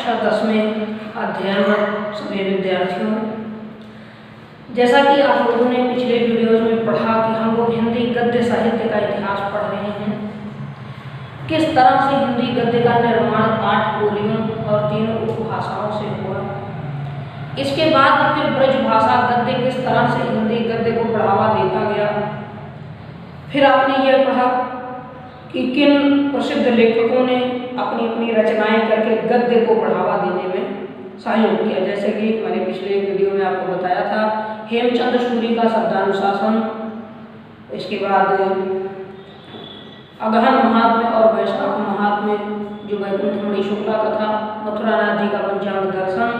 कक्षा 10 में अध्ययनरत सभी विद्यार्थियों, जैसा कि आप लोगों ने पिछले वीडियोज में पढ़ा कि हम लोग हिंदी गद्य साहित्य का इतिहास पढ़ रहे हैं, किस तरह से हिंदी गद्य का निर्माण 8 बोलियों और 3 उपभाषाओं से हुआ। इसके बाद फिर ब्रज भाषा गद्य किस तरह से हिंदी गद्य को बढ़ावा देता गया। फिर आपने यह पढ़ा कि किन प्रसिद्ध लेखकों ने अपनी अपनी रचनाएं करके गद्य को बढ़ावा देने में सहयोग किया। जैसे कि मैंने पिछले वीडियो में आपको बताया था, हेमचंद्र सूरी का शब्दानुशासन, इसके बाद अगहन महात्म्य और वैशाख महात्म्य जो वैकुंठमणि शुक्ला का था, मथुरानाथ जी का पंचांग दर्शन,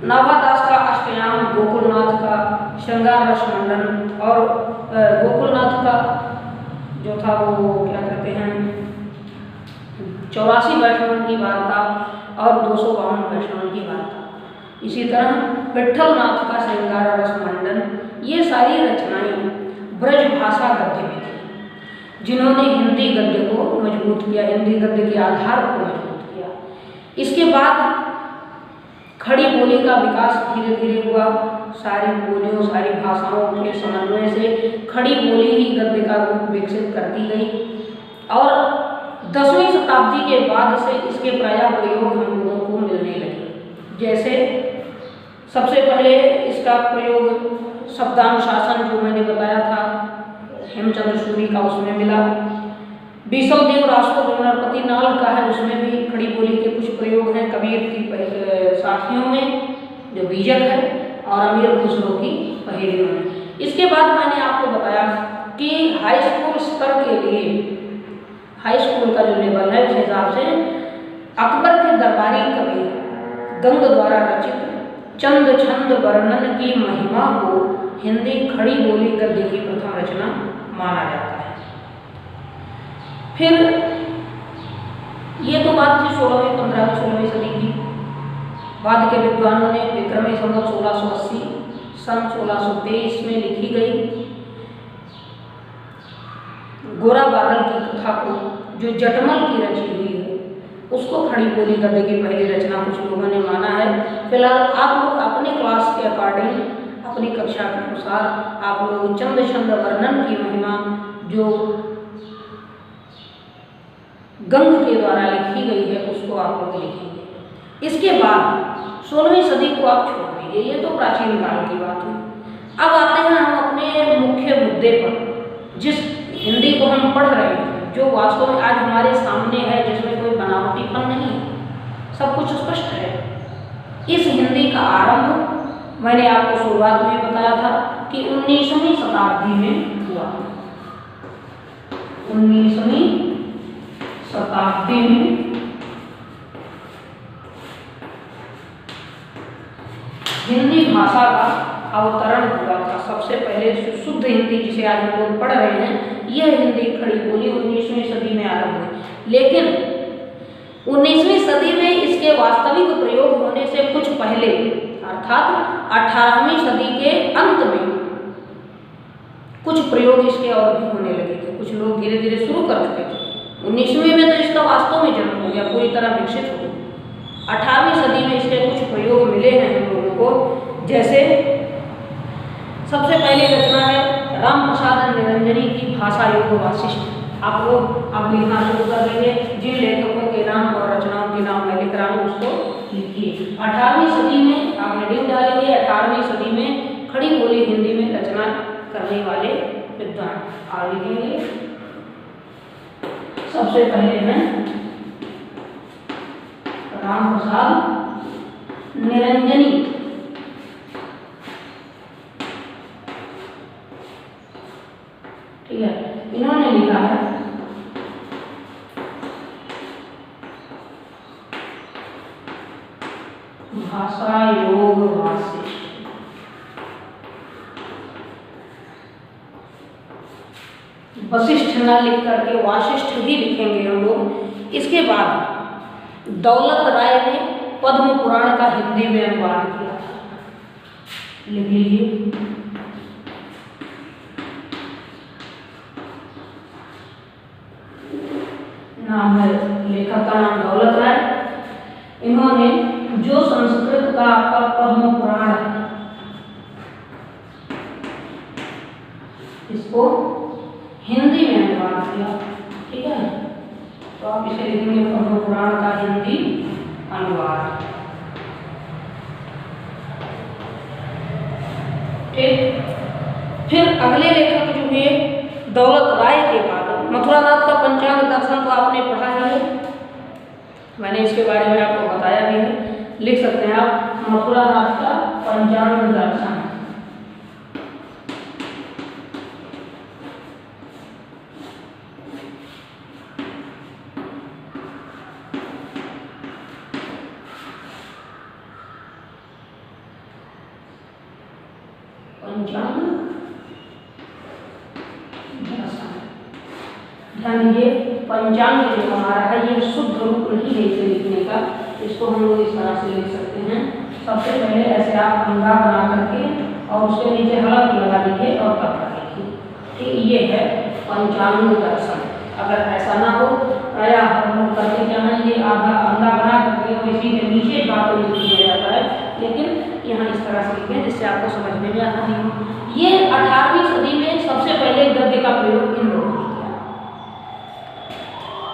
नाभादास का अष्टयाम, गोकुलनाथ का श्रृंगार रस मंडन और गोकुलनाथ का जो था वो क्या कहते हैं 84 वैष्णव की वार्ता और 252 वैष्णव की वार्ता। इसी तरह विठलनाथ का श्रृंगार रस मंडन, ये सारी रचनाएं ब्रज भाषा गद्य में थी, जिन्होंने हिंदी गद्य को मजबूत किया, हिंदी गद्य के आधार को मजबूत किया। इसके बाद खड़ी बोली का विकास धीरे धीरे हुआ। सारी बोलियों, सारी भाषाओं के समन्वय से खड़ी बोली ही गद्य का रूप विकसित करती गई और 10वीं शताब्दी के बाद से इसके प्रायः प्रयोग हम लोगों को मिलने लगे। जैसे सबसे पहले इसका प्रयोग शब्दानुशासन जो मैंने बताया था हेमचंद्र सूरी का, उसमें मिला। बीसम देव रासो जो नरपति नाल का है, उसमें भी खड़ी बोली के कुछ प्रयोग हैं। कबीर की साखियों में जो बीजक है और अमीर खुसरो की पहेलियों में। इसके बाद मैंने आपको बताया कि हाई स्कूल स्तर के लिए, हाई स्कूल का जो लेवल है उस हिसाब से अकबर के दरबारी कवि गंग द्वारा रचित चंद छंद वर्णन की महिमा को हिंदी खड़ी बोली गद्य की प्रथम रचना माना जाता है। फिर ये तो बात थी 16वीं 15वीं 16वीं सदी की। बाद के विद्वानों ने विक्रमी संवत 1680 सन 1623 में लिखी गई गोरा बादल की कथा को, जो जटमल की रची हुई है, उसको खड़ी बोली गद्य की पहली रचना कुछ लोगों ने माना है। फिलहाल आप लोग अपने क्लास के अकॉर्डिंग, अपनी कक्षा के अनुसार आप लोग चंद छंद वर्णन की महिमा जो गंग के द्वारा लिखी गई है उसको आप लोग लिखेंगे। इसके बाद 16वीं सदी को आप छोड़ दीजिए, ये तो प्राचीन काल की बात है। अब आते हैं हम अपने मुख्य मुद्दे पर, जिस हिंदी को हम पढ़ रहे हैं, जो वास्तव में आज हमारे सामने है, जिसमें कोई बनावटीपन नहीं, सब कुछ स्पष्ट है। इस हिंदी का आरंभ मैंने आपको शुरुआत में बताया था कि 19वीं शताब्दी में हुआ। 19वीं शताब्दी में हिंदी भाषा का अवतरण हुआ था। सबसे पहले शुद्ध हिंदी जिसे आज हम लोग पढ़ रहे हैं, यह हिंदी खड़ी बोली 19वीं सदी में आरंभ हुई। लेकिन 19वीं सदी में इसके वास्तविक प्रयोग होने से कुछ पहले, अर्थात 18वीं सदी के अंत में कुछ प्रयोग इसके और भी होने लगे थे। कुछ लोग धीरे धीरे शुरू कर चुके थे। 19वीं में तो इसका वास्तव में जन्म हो गया, पूरी तरह विकसित हो गया। 18वीं सदी में इसके कुछ प्रयोग मिले हैं हम लोगों को। जैसे सबसे पहली रचना है राम प्रसाद निरंजनी की भाषा योग वाशिष्ठ। आप लोग अब लिखना शुरू कर देंगे। जिन लेखकों के नाम और रचनाओं के नाम मैं लिख रहा हूँ उसको लिखिए। 18वीं सदी में आप हेडिंग डालेंगे, 18वीं सदी में खड़ी बोली हिंदी में रचना करने वाले विद्वान आप लिखेंगे। सबसे पहले हैं राम प्रसाद निरंजनी। ठीक है, इन्होंने लिखा है भाषा योग वाशिष्ठ। वशिष्ठ न लिख करके वाशिष्ठ ही लिखेंगे हम लोग। इसके बाद दौलत राय ने पद्म पुराण का हिंदी में अनुवाद किया था, लिख लीजिए। नाम है, लेखक का नाम दौलत राय। इन्होंने जो संस्कृत का आपका पद्म पुराण है इसको हिंदी में अनुवाद किया। ठीक है, तो आप इसे लिखेंगे पद्म पुराण का हिंदी अनुवाद। ठीक, फिर अगले लेखक जो है दौलत राय के बाद मथुरानाथ का पंचांग दर्शन तो आपने पढ़ा ही है, मैंने इसके बारे में आपको बताया भी है। लिख सकते हैं आप मथुरानाथ का पंचांग दर्शन। पंचांग दर्शन, ध्यान दीजिए पंचांग जो हमारा है ये शुद्ध रूप नहीं है इसे लिखने का, इसको हम लोग इस तरह से लिख सकते हैं। सबसे पहले ऐसे आप अंगा बना करके और उसके नीचे हलक लगा दीजिए और कपड़ा लिखिए। ठीक, ये है पंचांग दर्शन। अगर ऐसा ना हो या हम लोग करते क्या है ये आधा अंगा बना करके और इसी के नीचे बातें लिख दिया जाता है, लेकिन यहाँ इस तरह से लिखें जिससे आपको समझने में आसानी हो। ये 18वीं सदी में सबसे पहले गद्य का प्रयोग इन लोगों ने किया।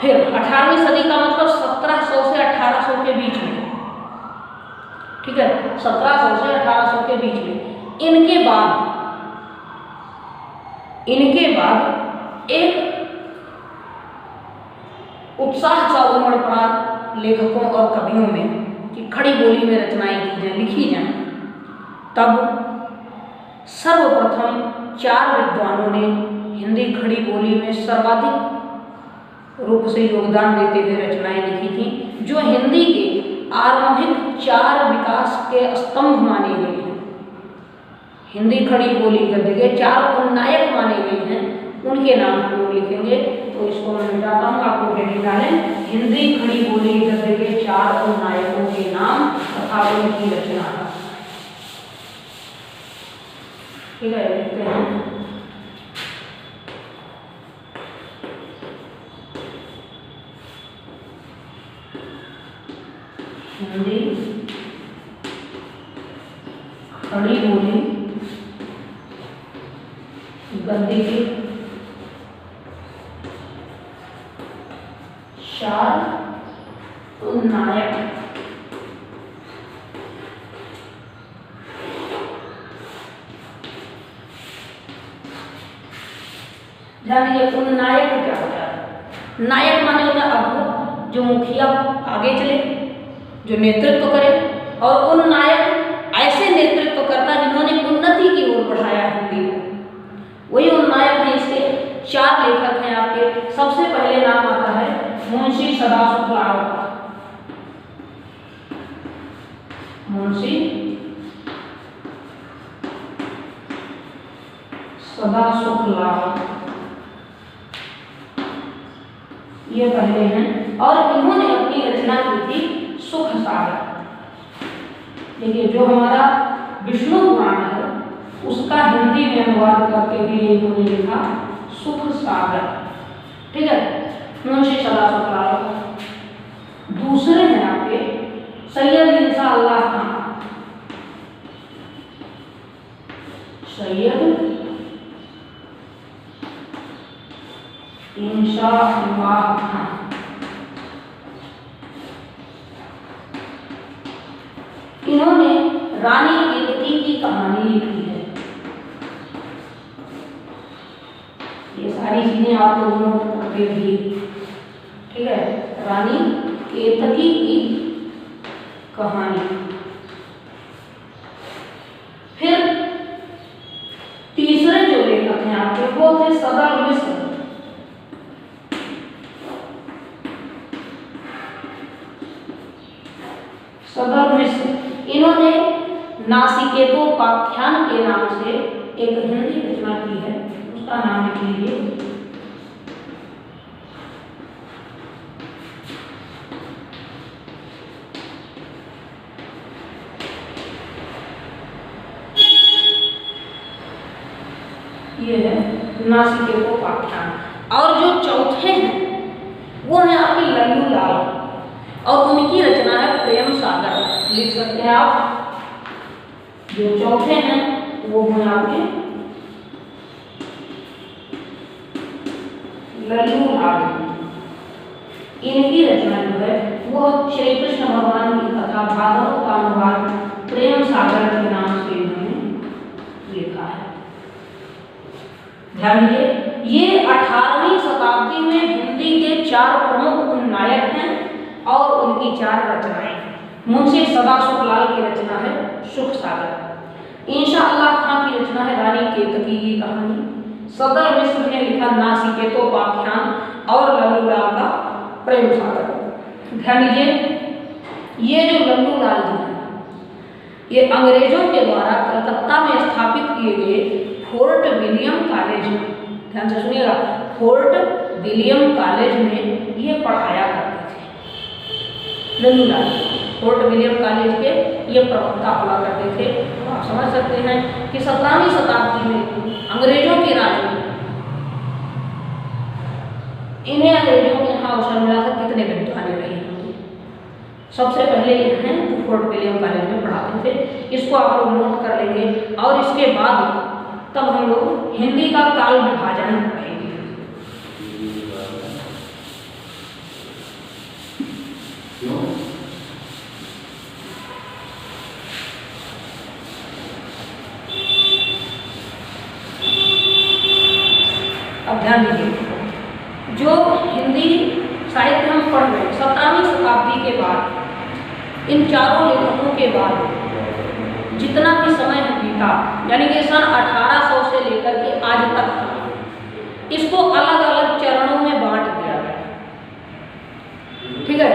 फिर 18वीं सदी का मतलब 1700 से 1800 के बीच में, ठीक है, 1700 से 1800 के बीच में। इनके बाद एक उत्साह सा उमड़ पड़ा लेखकों और कवियों में कि खड़ी बोली में रचनाएं की जाए, लिखी जाए। तब सर्वप्रथम 4 विद्वानों ने हिंदी खड़ी बोली में सर्वाधिक रूप से योगदान देते हुए रचनाएं लिखी थी, जो हिंदी के आरंभिक 4 विकास के स्तंभ माने गए हैं। हिंदी खड़ी बोली गद्य के 4 उन्नायक माने गए हैं, उनके नाम हम लोग लिखेंगे। तो इसको मैं मिटाता हूँ, आपको हेडिंग डालें हिंदी खड़ी बोली गद्य के 4 उन्नायकों के नाम तथा उनकी रचना। ठीक है, लिखते हैं हिंदी खड़ी बोली गद्य के 4 उन्नायक। ध्यान दीजिए उन्नायक क्या होता है? नायक माने होता है अगुआ, जो मुखिया आगे चले, जो नेतृत्व करे, और उन्नायक ऐसे नेतृत्व करता जिन्होंने उन्नति की ओर बढ़ाया हिंदी को, वही उन्नायक है। इसके 4 लेखक हैं आपके। सबसे पहले नाम आता है मुंशी सदासुख लाल का। मुंशी सदासुख लाल ये पहले हैं, और इन्होंने अपनी रचना की थी सुख सागर। देखिए जो हमारा विष्णु पुराण है उसका हिंदी में अनुवाद करके भी इन्होंने लिखा सुख सागर। ठीक है, मुंशी सदासुख लाल। दूसरे हैं आपके सैयद इंशाअल्लाह खान। सैयद इंशाअल्लाह खान। इन्होंने रानी केतकी की कहानी लिखी है। ये सारी चीजें आप लोगों नोट करके भी, ठीक है, रानी केतकी की कहानी। फिर तीसरे जो लेखक हैं आपके वो थे सदर मिश्र। सदर मिश्र इन्होंने नासिकेतोपाख्यान के नाम से एक हिंदी रचना की है, उसका नाम लिख लीजिए। ये है नासिकेतोपाख्यान। और जो चौथे हैं वो है आपके लल्लू लाल, और उनकी रचना है प्रेम लिख सकते हैं आप। जो चौथे हैं वो हैं आपके लल्लूलाल। इनकी रचना जो है वो श्री कृष्ण भगवान की कथा भागवत का अनुवाद प्रेम सागर के नाम से इन्होंने लिखा है। ध्यान दीजिए, ये 18वीं शताब्दी में हिंदी के 4 प्रमुख नायक हैं और उनकी 4 रचनाएं हैं। मुंशी सदाशिवलाल की रचना है सुख सागर। इंशाअल्लाह खां की रचना है रानी केतकी की कहानी। सदर मिश्र ने लिखा नासिकेतोपाख्यान और लल्लूलाल का प्रेम सागर। ध्यान दीजिए, ये जो लल्लूलाल जी हैं ये अंग्रेजों के द्वारा कलकत्ता में स्थापित किए गए फोर्ट विलियम कॉलेज में, ध्यान से सुनिएगा, फोर्ट विलियम कॉलेज में ये पढ़ाया करते थे। लल्लूलाल फोर्ट विलियम कॉलेज के ये प्रवक्ता हुआ करते थे। तो आप समझ सकते हैं कि 17वीं शताब्दी में अंग्रेजों के राज में इन्हें अंग्रेजों के यहाँ अवसर मिला था कितने विद्वान रहे होंगे। सबसे पहले ये हैं फोर्ट विलियम कॉलेज में पढ़ाते थे। इसको आप लोग नोट कर लेंगे और इसके बाद तब हम लोग हिंदी का काल विभाजन पढ़ेंगे। अब ध्यान दीजिए, जो हिंदी साहित्य हम पढ़ रहे हैं 17वीं शताब्दी के बाद इन चारों लेखकों के बाद जितना भी समय बीता, यानी कि सन 1800 से लेकर के आज तक, इसको अलग अलग चरणों में बांट दिया गया। ठीक है,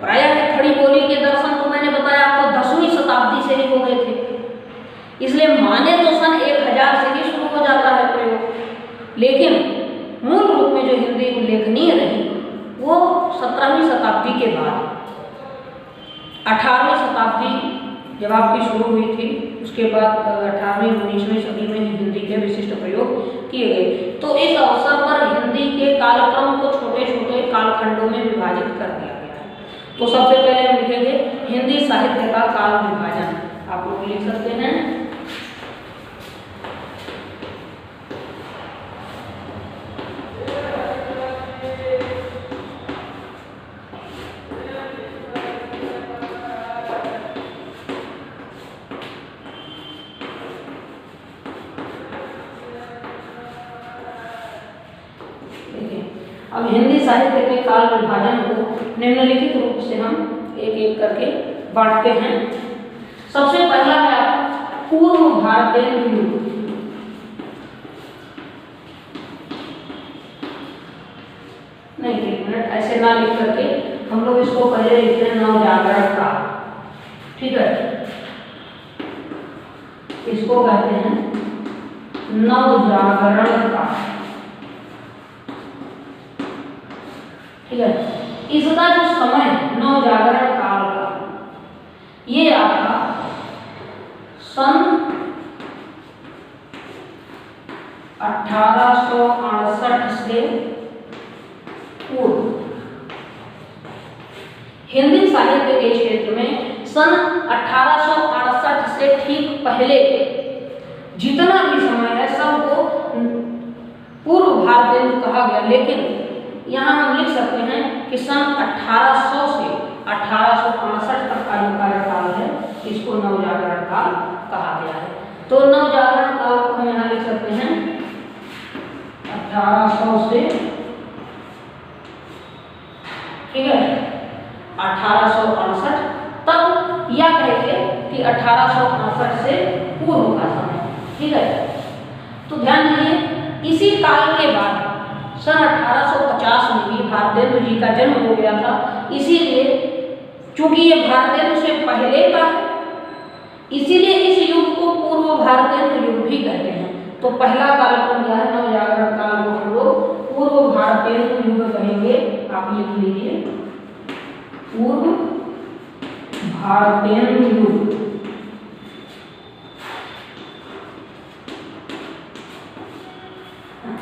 प्रायः खड़ी बोली के दर्शन तो मैंने बताया आपको 10वीं शताब्दी से ही हो गए थे, इसलिए माने तो सन 1000 से ही शुरू हो जाता है प्रयोग, लेकिन मूल रूप में जो हिंदी उल्लेखनीय रही वो 17वीं शताब्दी के बाद 18वीं शताब्दी जब आपकी शुरू हुई थी, उसके बाद 18वीं 19वीं सदी में ही हिंदी के विशिष्ट प्रयोग किए गए। तो इस अवसर पर हिंदी के कालक्रम को छोटे छोटे कालखंडों में विभाजित कर दिया गया है। तो सबसे पहले हम लिखेंगे हिंदी साहित्य का काल विभाजन। आप लोग लिख सकते हैं अब हिंदी साहित्य के काल विभाजन को निम्नलिखित रूप से हम एक एक करके बांटते हैं। सबसे पहला है आपका पूर्व भारतेंदु युग। नहीं, एक मिनट, ऐसे ना लिख करके हम लोग इसको पहले लिखते हैं नवजागरण का। ठीक है, इसको कहते हैं नवजागरण का। ठीक है, इसका जो समय नवजागरण काल का ये आपका सन 1868 से पूर्व। हिंदी साहित्य के क्षेत्र में सन 1868 से ठीक पहले जितना भी समय है सबको पूर्व भारतेंदु कहा गया, लेकिन यहाँ हम लिख सकते हैं कि सन 1800 से 1865 तक का जो कार्यकाल है इसको नवजागरण काल कहा गया है। तो नवजागरण काल को हम यहाँ लिख सकते हैं 1800 से, ठीक है, 1868 तक, या कहेंगे कि 1868 से पूर्व का समय। ठीक है, तो ध्यान दीजिए, इसी काल के बाद सन 1850 में भी भारतेंदु जी का जन्म हो गया था। इसीलिए चूंकि ये भारतेंदु से पहले का है, इसीलिए इस युग को पूर्व भारतेंदु युग भी कहते हैं। तो पहला कालक्रम जो है नवजागरण काल को हम लोग पूर्व भारतेंदु युग कहेंगे। आप लिख लीजिए पूर्व भारतेंदु युग।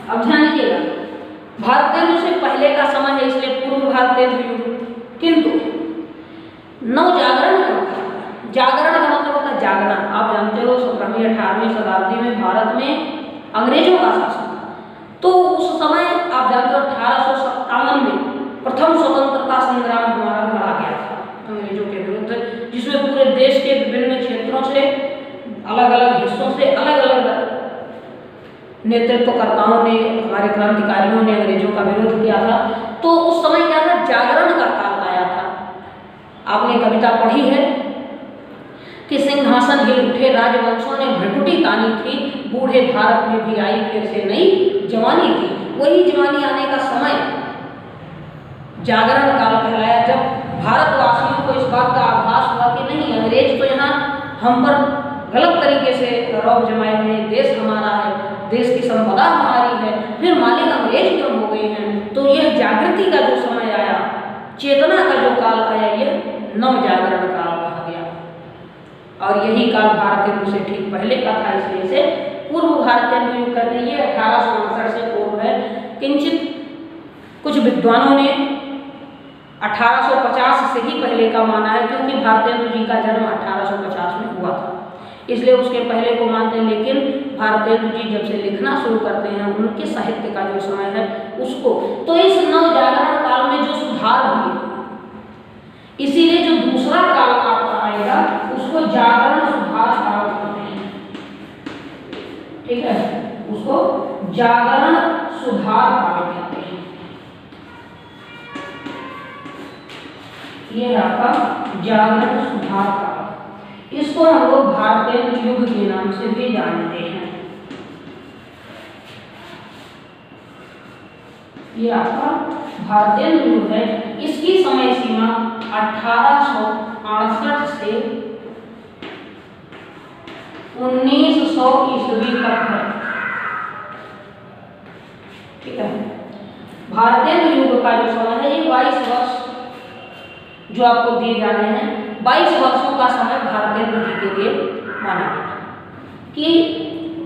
अब ध्यान दीजिएगा, भारतेंदु से पहले का समय है इसलिए पूर्व भारतेंदु युग, किंतु नवजागरण कब था? 17वीं 18वीं शताब्दी में भारत में अंग्रेजों का शासन था। तो उस समय आप जानते हो 1857 में प्रथम स्वतंत्रता संग्राम हमारा लड़ा गया था अंग्रेजों के विरुद्ध, जिसमें पूरे देश के विभिन्न क्षेत्रों से, अलग अलग हिस्सों से अलग अलग नेतृत्वकर्ताओं ने, हमारे क्रांतिकारियों ने अंग्रेजों का विरोध किया था। तो उस समय क्या था, जागरण का काल आया था। आपने कविता पढ़ी है कि सिंहासन हिल उठे राजवंशों ने भ्रकुटी तानी थी, बूढ़े भारत में भी आई फिर से नई जवानी थी। वही जवानी आने का समय जागरण काल कहलाया, जब भारतवासियों को इस बात का आभास हुआ कि नहीं, अंग्रेज तो यहाँ हम पर गलत तरीके से रौब जमाए हुए, देश हमारा है, देश की संपदा हमारी है, फिर मालिक अंग्रेज क्यों हो गए हैं। तो यह जागृति का जो समय आया, चेतना का जो काल आया, यह नव जागरण काल कहा गया। और यही काल भारतीय युग से ठीक पहले का था, इसलिए से पूर्व भारतीय युग कहते हैं। ये 1859 से पूर्व है। किंचित कुछ विद्वानों ने 1850 से ही पहले का माना है, क्योंकि भारतेंदु जी का जन्म 1850 में हुआ था, इसलिए उसके पहले को मानते हैं। लेकिन भारतेंदु जी जब से लिखना शुरू करते हैं, उनके साहित्य का जो समय है उसको, तो इस नव जागरण काल में जो सुधार हुए, इसीलिए जो दूसरा काल आपका आएगा उसको जागरण सुधार काल कहते हैं। ठीक है, उसको जागरण सुधार काल कहते हैं। ये आपका जागरण सुधार काल, इसको हम लोग भारतीय युग के नाम से भी जानते हैं। ये आपका भारतीय युग है। इसकी समय सीमा 1868 से 1900 ईस्वी तक है। ठीक है, भारतीय युग का जो समय है ये 22 वर्ष जो आपको दिए जा रहे हैं, 22 वर्षों का समय भारतेंदु जी के लिए माना गया कि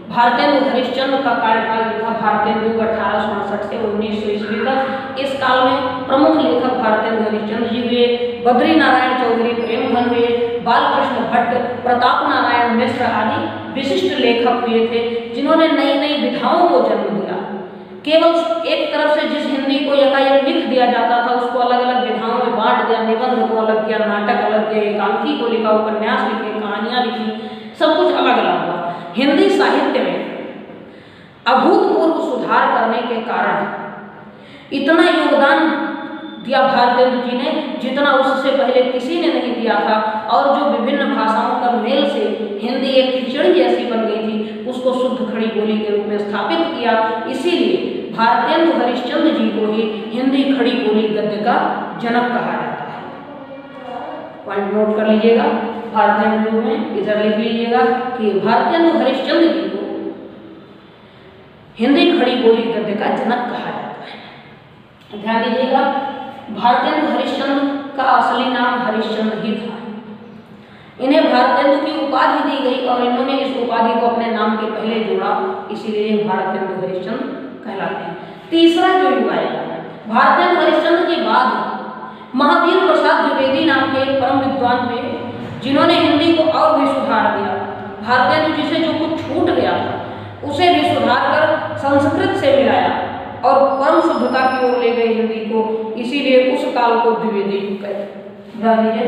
भारतेंदु हरिश्चंद्र का कार्यकाल जो था, भारतेंदु 1868 से 1900 ईस्वी तक, इस काल में प्रमुख लेखक भारतेंदु हरिश्चंद्र जी हुए, बद्री नारायण चौधरी प्रेमधन हुए, बालकृष्ण भट्ट, प्रताप नारायण मिश्र आदि विशिष्ट लेखक हुए थे, जिन्होंने नई नई विधाओं को जन्म दिया। केवल एक तरफ से जिस हिंदी को यकायक लिख दिया जाता था, उसको अलग अलग विधाओं में बांट दिया, निबंध को अलग किया, नाटक अलग किया, एकांकी को लिखा, उपन्यास लिखे, कहानियां लिखी, सब कुछ अलग अलग हुआ। हिंदी साहित्य में अभूतपूर्व सुधार करने के कारण इतना योगदान दिया भारतेंदु जी ने, जितना उससे पहले किसी ने नहीं दिया था। और जो विभिन्न भाषाओं का मेल से हिंदी एक खिचड़ी जैसी बन गई थी, उसको शुद्ध खड़ी बोली के रूप में स्थापित किया। इसीलिए भारतेंदु हरिश्चंद्र जी को ही हिंदी खड़ी बोली गद्य का जनक कहा जाता है। पॉइंट नोट कर लीजिएगा, भारतेंदु में इधर लिख लीजिएगा कि भारतेंदु हरिश्चंद्र जी को हिंदी खड़ी बोली गद्य का जनक कहा जाता है। ध्यान दीजिएगा, भारतेंदु हरिश्चंद्र का असली नाम हरिश्चंद्र ही था। इन्हें भारतेंदु की उपाधि दी गई और इन्होंने इस उपाधि को अपने नाम के पहले जोड़ा, इसीलिए भारतेंदु हरिश्चंद्र कहलाते हैं। तीसरा जो युग आएगा, भारतेंदु हरिश्चंद्र के बाद महावीर प्रसाद द्विवेदी नाम के एक परम विद्वान हुए, जिन्होंने हिंदी को और भी सुधार दिया। भारतेंदु जी से जो कुछ छूट गया था उसे भी सुधार कर संस्कृत से मिलाया और परम शुद्धता की ओर ले गए हिंदी को, इसीलिए उस काल को द्विवेदी युग कहते हैं। ध्यान दीजिए,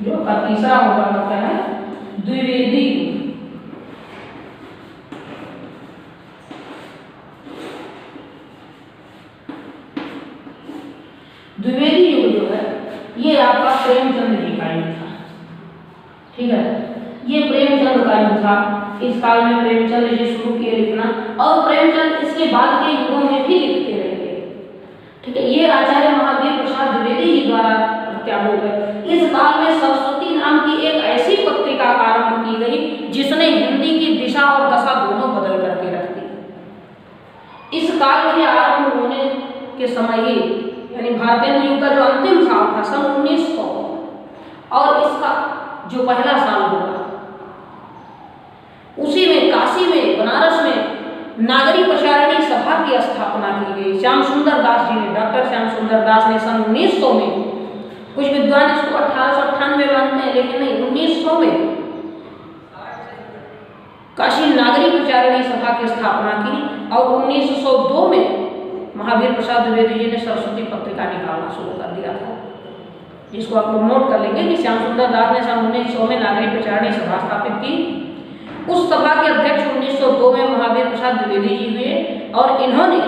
जो का तीसरा होगा लगता है द्विवेदी युग। द्विवेदी युग जो है ये आपका प्रेमचंद जी का युग था। ठीक है, ये प्रेमचंद का युग था। इस काल में प्रेमचंद जी शुरू किए लिखना, और प्रेमचंद इसके बाद के युगों में भी लिखते रहे। ठीक है, ये आचार्य महावीर प्रसाद द्विवेदी जी द्वारा प्रत्याभूत है। इस काल में सरस्वती नाम की एक ऐसी पत्रिका आरंभ की गई जिसने हिंदी की दिशा और दशा दोनों बदल करके रख दी। इस काल के आरंभ होने के समय ही, यानी भारतेंदु युग का जो अंतिम साल था सन 1900, और इसका जो पहला साल होगा उसी में काशी में, बनारस में नागरी प्रचारिणी सभा की स्थापना की गई। श्याम सुंदर दास जी ने, डॉक्टर श्याम सुंदर दास ने सन 1900 में, कुछ विद्वान इसको 1898 मानते हैं, लेकिन नहीं, 1900 में काशी नागरी प्रचारिणी सभा की स्थापना की और 1902 में महावीर प्रसाद द्विवेदी जी ने सरस्वती पत्रिका निकालना शुरू कर दिया था, जिसको आप लोग नोट कर लेंगे कि श्याम सुंदर दास ने सन 1900 में नागरी प्रचारिणी सभा स्थापित की। उस सभा के अध्यक्ष 1902 में महावीर प्रसाद द्विवेदी जी हुए और इन्होंने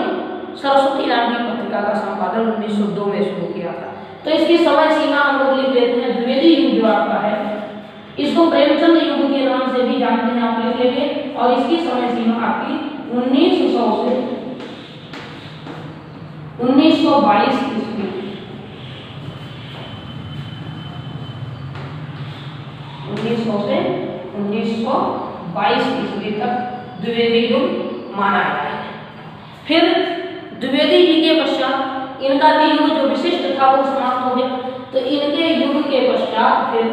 सरस्वती नाम की पत्रिका का संपादन 1902 में शुरू किया था। तो इसकी समय सीमा हम लोग लिख देते हैं। द्विवेदी युग जो आपका है, इसको प्रेमचंद युग के नाम से भी जानते हैं, आप लिख लेंगे। और इसकी समय सीमा आपकी 1900 से 1922 ईस्वी, 1900 से 1922 ईस्वी तक द्विवेदी युग माना गया है। फिर द्विवेदी जी के पश्चात इनका भी युग जो विशिष्ट था वो समाप्त हो गया। तो इनके युग के पश्चात फिर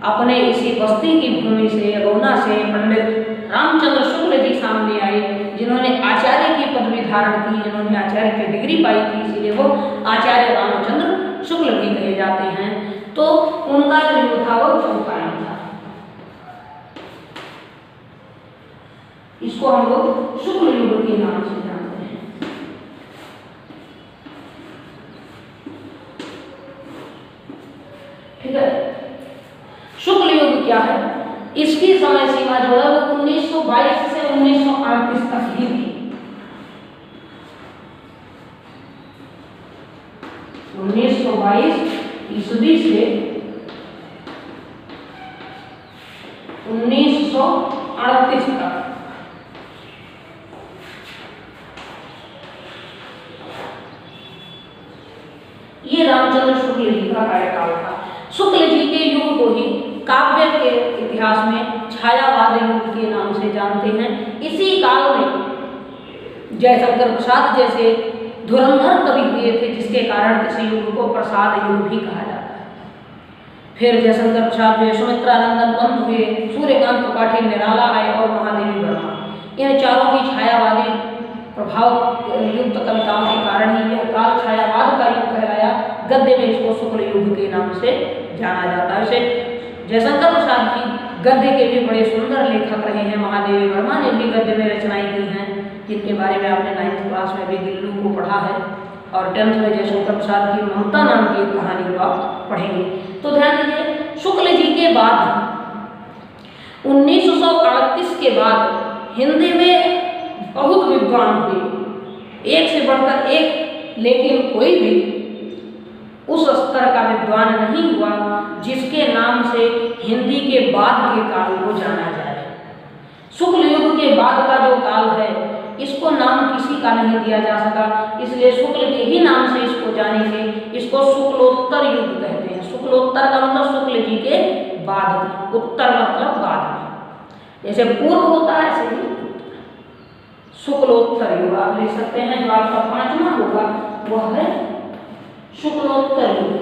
अपने इसी बस्ती की भूमि से, अगौना से पंडित रामचंद्र शुक्ल जी सामने आए, जिन्होंने आचार्य की पदवी धारण की, जिन्होंने आचार्य की डिग्री पाई थी, इसीलिए वो आचार्य रामचंद्र शुक्ल भी कहे जाते हैं। तो उनका जो युग था वो चौथा युग था। इसको हम लोग शुक्ल युग के नाम से जानते हैं। ठीक है, शुक्ल युग क्या है? इसकी समय सीमा जो है वो 1922 से 1938 तक ही थी। 1922 ईस्वी से 1938 तक। ये रामचंद्र शुक्ल जी का कार्यकाल था। शुक्ल जी के युग को ही काव्य के इतिहास में छायावाद युग के नाम से जानते हैं। इसी काल में जयशंकर प्रसाद जैसे धुरंधर कवि हुए थे, जिसके कारण इस युग को प्रसाद युग भी कहा जाता है। फिर जयशंकर प्रसाद हुए, सुमित्रानंदन पंत हुए, सूर्यकांत त्रिपाठी निराला आए और महादेवी वर्मा। इन चारों की छायावादी प्रभाव युक्त कविताओं के कारण ही यह काल छायावाद का युग कहलाया। गद्य में इसको शुक्ल युग के नाम से जाना जाता है। जयशंकर प्रसाद जी गद्य के भी बड़े सुंदर लेखक रहे हैं। महादेवी वर्मा ने भी गद्य में रचनाएं की हैं, जिनके बारे में आपने 9th क्लास में भी दिल्लू को पढ़ा है, और 10th में जयशंकर प्रसाद की ममता नाम की एक कहानी को आप पढ़ेंगे। तो ध्यान दीजिए, शुक्ल जी के बाद 1938 के बाद हिंदी में बहुत विद्वान हुए, एक से बढ़कर एक, लेकिन कोई भी उस स्तर का विद्वान नहीं हुआ जिसके नाम से हिंदी के बाद के काल को जाना जाए। शुक्ल युग के बाद का जो काल है, इसको नाम किसी का नहीं दिया जा सका, इसलिए शुक्ल के ही नाम से इसको जानेंगे। इसको शुक्लोत्तर युग कहते हैं। शुक्लोत्तर का मतलब शुक्ल जी के बाद में, उत्तर मतलब बाद में। जैसे पूर्व होता है ऐसे ही शुक्लोत्तर युग आप लिख सकते हैं। जो आपका 5वां होगा वह है शुक्लोत्तर युग।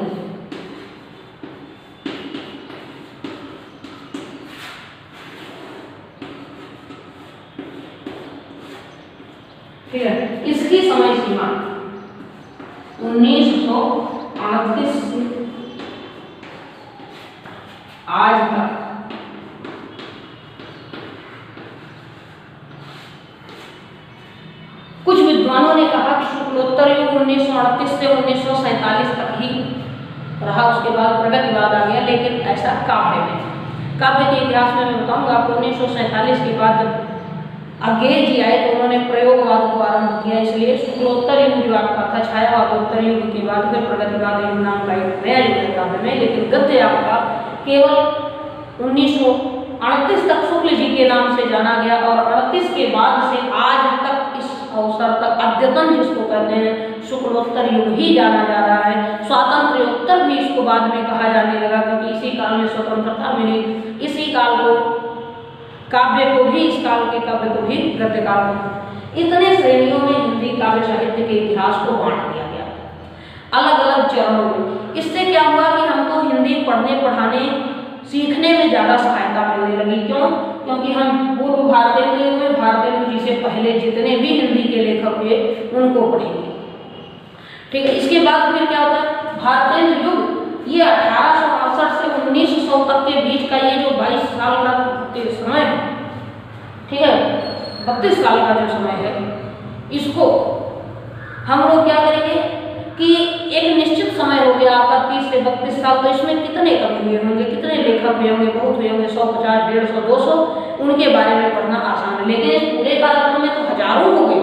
ठीक है, इसकी समय सीमा 1938 से आज तक कुछ विद्वानों ने कहा कि शुक्लोत्तर युग 1938 से 1947 तक ही रहा, उसके बाद प्रगतिवाद आ गया। लेकिन ऐसा काव्य के इतिहास में मैं बताऊंगा आपको। 1947 के बाद जब अज्ञेय जी आए तो उन्होंने प्रयोगवाद को आरंभ किया, इसलिए शुक्लोत्तर युग जो आपका था, छायावादोत्तर युग के बाद फिर प्रगतिवाद युग नाम का एक नया युग है काव्य में। लेकिन गद्य आपका केवल 1938 तक शुक्ल जी के नाम से जाना गया, और 38 के बाद से आज तक इस अवसर तक अद्यतन जिसको कहते हैं शुक्लोत्तर युग ही जाना जा रहा है। स्वातंत्र्योत्तर भी इसको बाद में कहा जाने लगा, क्योंकि इसी काल में स्वतंत्रता मिली। इसी काल को काव्य को भी, इस काल के काव्य को भी गद्य काल को। इतने श्रेणियों में हिंदी काव्य साहित्य के इतिहास को बांट दिया गया अलग अलग चरणों में। इससे क्या हुआ कि हमको हिंदी पढ़ने पढ़ाने सीखने में ज़्यादा सहायता मिलने लगी। क्यों? क्योंकि हम पूर्व भारतेंदु में भारतेंदु जी से पहले जितने भी हिंदी के लेखक हुए उनको पढ़ेंगे। ठीक है, इसके बाद फिर क्या होता है, भारतेंदु युग, ये 1868 से 1900 तक के बीच का ये जो 22 साल का समय है, ठीक है। 32 साल का जो समय है इसको हम लोग क्या करेंगे कि एक निश्चित समय हो गया आपका 30 से 32 साल, तो इसमें कितने कवि हुए होंगे, कितने लेखक हुए होंगे, बहुत हुए होंगे, 100, 50, 150, 200, उनके बारे में पढ़ना आसान है। लेकिन इस पूरे कालक्रम में तो हजारों हो गए,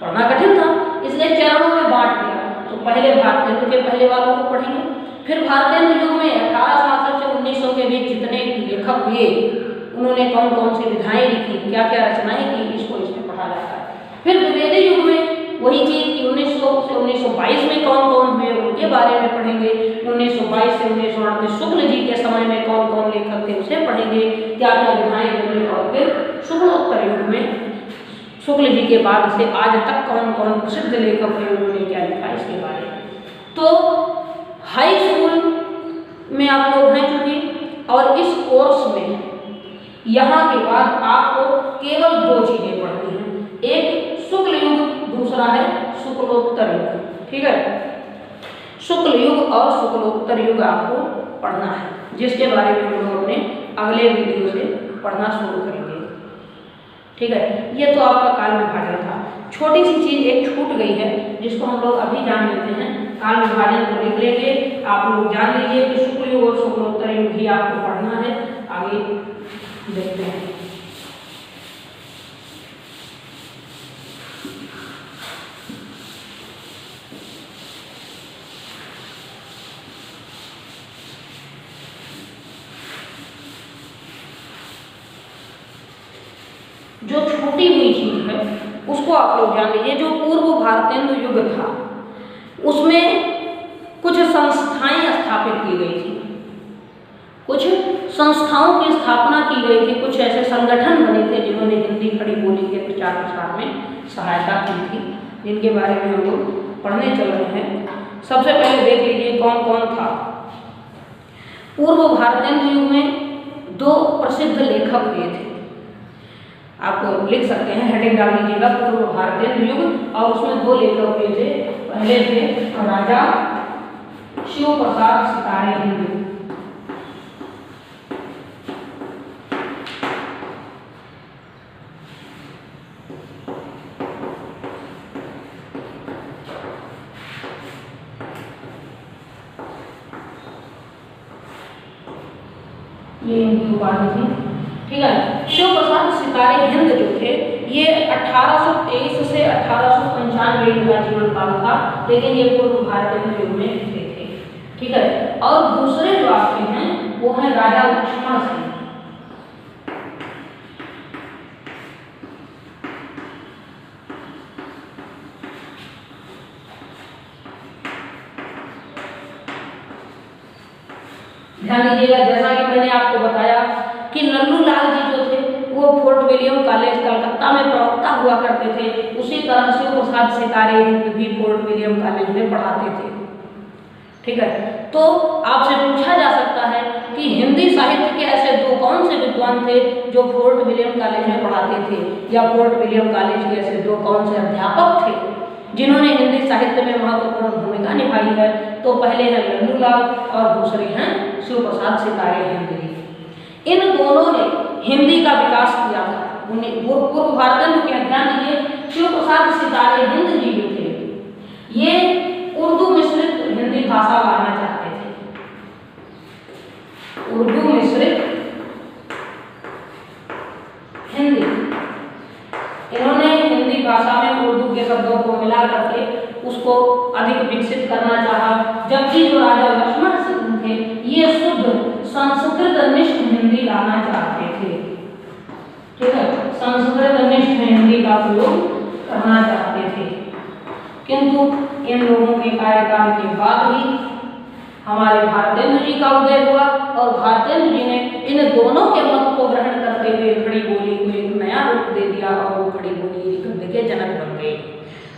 पढ़ना कठिन था, इसलिए चरणों में बांट दिया। तो पहले भारतेंदु के पहले वालों को पढ़ेंगे, फिर भारतेंदु युग में 1866 से 1900 के बीच जितने लेखक हुए उन्होंने कौन कौन सी विधाएं लिखी, क्या क्या रचनाएं की, इसको इसमें पढ़ा जाता है। फिर द्विवेदी युग में वही चीज कि 1900 से 1922 में कौन कौन हुए उनके बारे में पढ़ेंगे। 1922 से 1938 शुक्ल जी के समय में कौन कौन लेखक थे उसे पढ़ेंगे, क्या क्या विधाएं हुई, और फिर शुक्लोत्तर युग में शुक्ल जी के बाद से आज तक कौन कौन प्रसिद्ध लेखक हुए, उन्होंने क्या लिखा इसके बारे में। तो हाई स्कूल में आप लोग हैं चूंकि, और इस कोर्स में यहाँ के बाद आपको केवल 2 चीजें पढ़नी है, एक शुक्ल युग, दूसरा है शुक्लोत्तर युग। ठीक है, शुक्ल युग और शुक्लोत्तर युग आपको पढ़ना है, जिसके बारे में हम लोग अपने अगले वीडियो से पढ़ना शुरू करेंगे। ठीक है, ये तो आपका काल विभाजन था। छोटी सी चीज एक छूट गई है जिसको हम लोग अभी जान लेते हैं, काल विभाजन को लिख लेंगे। आप लोग जान लीजिए कि शुक्ल युग और शुक्लोत्तर युग ही आपको पढ़ना है। आगे देखते हैं। जो छूटी हुई चीज है उसको आप लोग जान लीजिए। जो पूर्व भारतेंदु युग था उसमें कुछ संस्थाएं स्थापित की गई थी, कुछ संस्थाओं की स्थापना की गई थी, कुछ ऐसे संगठन बने थे जिन्होंने हिंदी खड़ी बोली के प्रचार प्रसार में सहायता की थी, जिनके बारे में हम लोग पढ़ने चल रहे हैं। सबसे पहले देख लीजिए कौन कौन था। पूर्व भारतेंदु युग में 2 प्रसिद्ध लेखक हुए थे, आप लिख सकते हैं, हेडिंग डाल लीजिएगा पूर्व भारतेंदु युग, और उसमें 2 लेखक हुए थे। पहले थे राजा शिव प्रसाद सितारे हिंदू, ये इनकी उपाधि थी। ठीक है, शिव प्रसाद सितारे हिंद जो थे ये 1823 से 1895 इनका जीवन काल था, लेकिन ये पूर्व भारतेंदु युग में थे। ठीक है, और दूसरे जो आपके हैं वो है राजा लक्ष्मण सिंह। ध्यान दीजिएगा, जैसा कि मैंने आपको बताया कि लल्लू लाल जी जो थे वो फोर्ट विलियम कॉलेज कलकत्ता में प्रवक्ता हुआ करते थे, उसी तरह शिव प्रसाद सितारे हिंद भी फोर्ट विलियम कॉलेज में पढ़ाते थे। ठीक है, तो आपसे पूछा जा सकता है कि हिंदी साहित्य के ऐसे 2 कौन से विद्वान थे जो फोर्ट विलियम कॉलेज में पढ़ाते थे, या फोर्ट विलियम कॉलेज के ऐसे 2 कौन से अध्यापक थे जिन्होंने हिंदी साहित्य में महत्वपूर्ण भूमिका निभाई है। तो पहले हैं लल्लू लाल और दूसरे हैं शिव प्रसाद सितारे हिंद जी। इन दोनों ने हिंदी का विकास किया था। पूर्व भारतेंदु के ध्यान दीजिए, शिव प्रसाद सितारे हिंद जी जो थे ये उर्दू मिश्रित हिंदी भाषा लाना चाहते थे, उर्दू मिश्रित हिंदी। इन्होंने हिंदी भाषा में उर्दू के शब्दों को मिला करके उसको अधिक विकसित करना चाहा, जबकि जो राजा लक्ष्मण सिंह थे ये शुद्ध संस्कृत निष्ठ हिंदी लाना चाहते थे। ठीक है, संस्कृत निष्ठ हिंदी का प्रयोग करना चाहते थे, किंतु इन लोगों के कार्यकाल के बाद ही हमारे भारतेंदु जी का उदय हुआ, और भारतेंदु जी ने इन दोनों के मत को ग्रहण करते हुए खड़ी बोली को एक नया रूप दे दिया, और वो खड़ी बोली गद्य के जनक बन गए।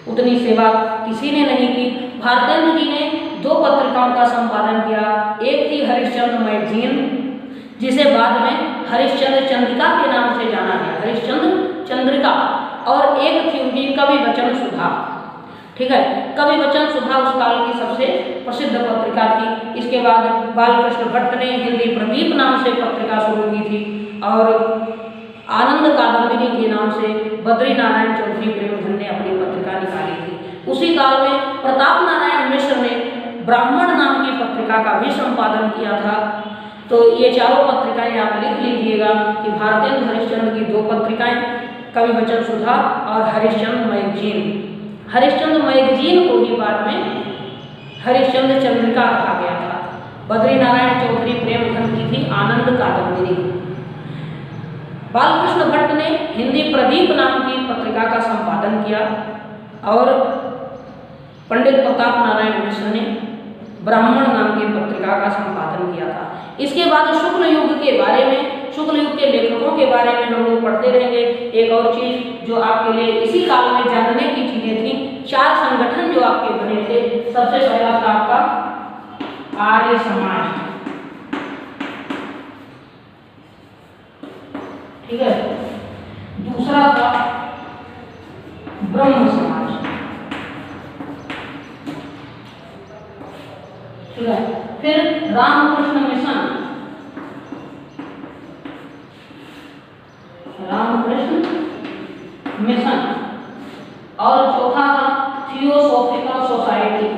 उतनी सेवा किसी ने नहीं की। भारतेंदु जी ने 2 पत्रिकाओं का संपादन किया, एक थी हरिश्चंद्र मैगजीन जिसे बाद में हरिश्चंद्र चंद्रिका के नाम से जाना गया, हरिश्चंद्र चंद्रिका, और एक थी उनकी कवि वचन सुधा। ठीक है, कवि वचन सुधा उस काल की सबसे प्रसिद्ध पत्रिका थी। इसके बाद बालकृष्ण भट्ट ने हिंदी प्रदीप नाम से पत्रिका शुरू की थी, और आनंद कादम्बिनी के नाम से बद्री नारायण चौधरी प्रेमधन ने अपनी पत्रिका निकाली थी। उसी काल में प्रताप नारायण मिश्र ने ब्राह्मण नाम की पत्रिका का भी संपादन किया था। तो ये चारों पत्रिकाएं आप लिख लीजिएगा कि भारतेंदु हरिश्चंद्र की 2 पत्रिकाएं, कवि वचन सुधा और हरिश्चंद्र मैगजीन। हरिश्चंद्र मैगजीन को ही बाद में हरिश्चंद्र चंद्रिका कहा गया था। बद्री नारायण चौधरी प्रेमधन की थी आनंद कादम्बिनी। बालकृष्ण भट्ट ने हिंदी प्रदीप नाम की पत्रिका का संपादन किया और पंडित प्रताप नारायण मिश्र ने ब्राह्मण नाम की पत्रिका का संपादन किया था। इसके बाद शुक्ल युग के बारे में, शुक्ल युग के लेखकों के बारे में हम लोग पढ़ते रहेंगे। एक और चीज जो आपके लिए इसी काल में जानने की चीजें थी, 4 संगठन जो आपके बने थे। सबसे पहला था आपका आर्य समाज, ठीक है। दूसरा था ब्रह्म समाज, ठीक है। फिर रामकृष्ण मिशन, रामकृष्ण मिशन, और चौथा था थियोसॉफिकल सोसाइटी।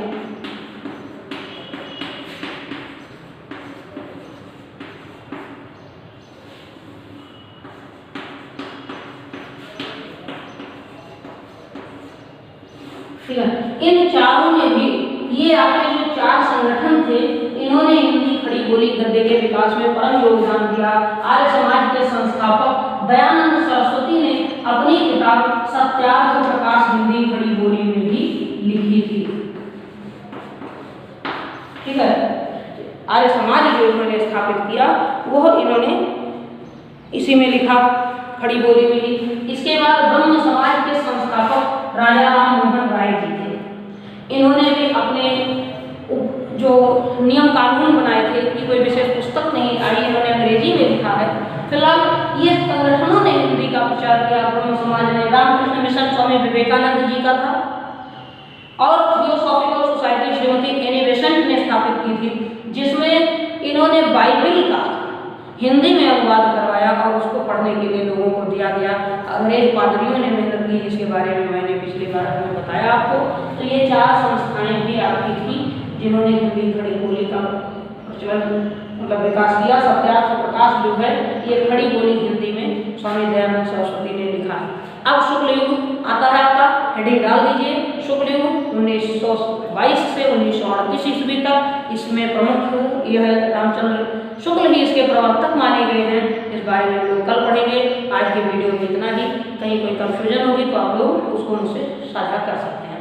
ठीक है। इन चारों में भी ये आपके जो 4 संगठन थे, इन्होंने हिंदी खड़ी बोली गद्य के विकास में परम योगदान दिया। आर्य समाज के संस्थापक दयानंद सरस्वती ने अपनी किताब सत्यार्थ प्रकाश हिंदी खड़ी बोली में भी लिखी थी, ठीक है। आर्य समाज जो इन्होंने स्थापित किया वह इन्होंने इसी में लिखा, खड़ी बोली में ही। इसके बाद ब्रह्म समाज के संस्थापक राजा राम मोहन राय जी थे। इन्होंने भी अपने जो नियम कानून बनाए थे कि कोई विशेष पुस्तक नहीं आई, इन्होंने अंग्रेजी में लिखा है। फिलहाल ये संगठनों ने हिंदी का प्रचार किया। ब्रह्म समाज ने, रामकृष्ण मिशन स्वामी विवेकानंद जी का था, और theosophical society Shrimati Annie Besant ने स्थापित की थी, जिसमें इन्होंने बाइबिल का हिंदी में अनुवाद करवाया और उसको पढ़ने के लिए लोगों को दिया गया। अंग्रेज पादरियों ने मेहनत की, जिसके बारे में मैंने पिछली बार में बताया आपको। तो ये 4 संस्थाएं भी आपकी थी जिन्होंने हिंदी खड़ी बोली का प्रचलन मतलब विकास किया। सत्यार्थ प्रकाश जो है ये खड़ी बोली हिंदी में स्वामी दयानंद सरस्वती ने लिखा है। अब शुक्ल युग आता है आपका, हेडिंग डाल दीजिए, शुक्ल युग 1922 से 1938 ईस्वी तक। इसमें प्रमुख यह रामचंद्र शुक्ल ही इसके प्रवर्तक माने गए हैं। इस बारे में हम लोग कल पढ़ेंगे। आज की वीडियो में इतना ही। कहीं कोई कंफ्यूजन होगी तो आप लोग उसको मुझसे साझा कर सकते हैं।